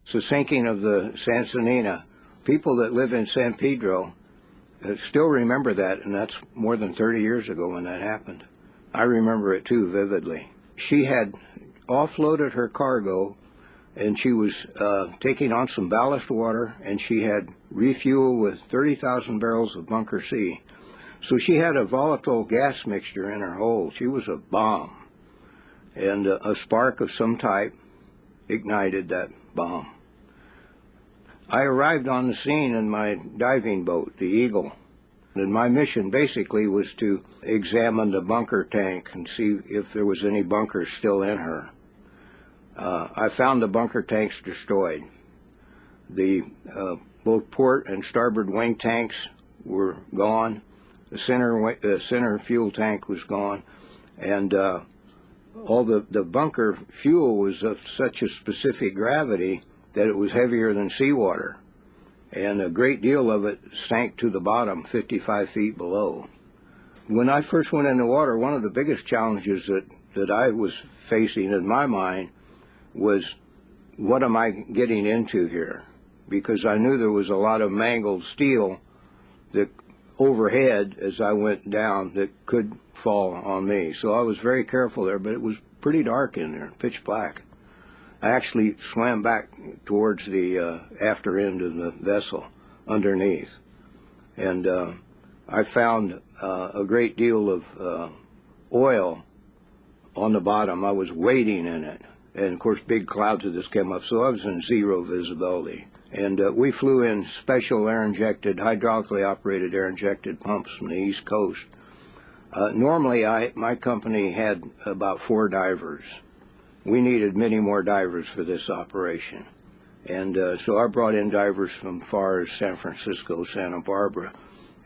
It's the sinking of the Sansinena. People that live in San Pedro still remember that, and that's more than 30 years ago when that happened. I remember it too vividly. She had offloaded her cargo, and she was taking on some ballast water, and she had refuel with 30,000 barrels of bunker C. So she had a volatile gas mixture in her hold. She was a bomb, and a spark of some type ignited that bomb. I arrived on the scene in my diving boat, the Eagle, and my mission basically was to examine the bunker tank and see if there was any bunkers still in her. I found the bunker tanks destroyed. The both port and starboard wing tanks were gone. The center fuel tank was gone, and all the bunker fuel was of such a specific gravity that it was heavier than seawater, and a great deal of it sank to the bottom 55 feet below. When I first went in the water, one of the biggest challenges that I was facing in my mind was, what am I getting into here? Because I knew there was a lot of mangled steel that overhead as I went down that could fall on me. So I was very careful there, but it was pretty dark in there, pitch black. I actually swam back towards the after end of the vessel underneath, and I found a great deal of oil on the bottom. I was wading in it, and of course big clouds of this came up, so I was in zero visibility. And we flew in special air-injected, hydraulically operated air-injected pumps from the East Coast. Normally, my company had about 4 divers. We needed many more divers for this operation. And so I brought in divers from far as San Francisco, Santa Barbara.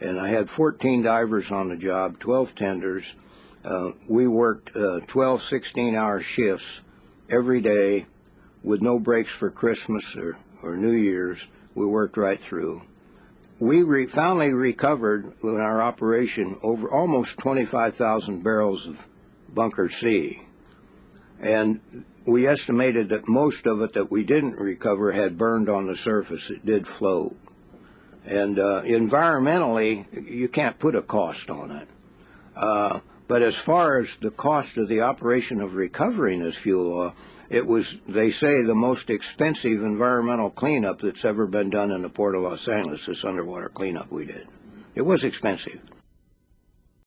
And I had 14 divers on the job, 12 tenders. We worked 12 16-hour shifts every day with no breaks for Christmas or New Year's. We worked right through. We finally recovered in our operation over almost 25,000 barrels of bunker C. And we estimated that most of it that we didn't recover had burned on the surface. It did float. And environmentally, you can't put a cost on it. But as far as the cost of the operation of recovering this fuel oil, it was, they say, the most expensive environmental cleanup that's ever been done in the Port of Los Angeles, this underwater cleanup we did. It was expensive.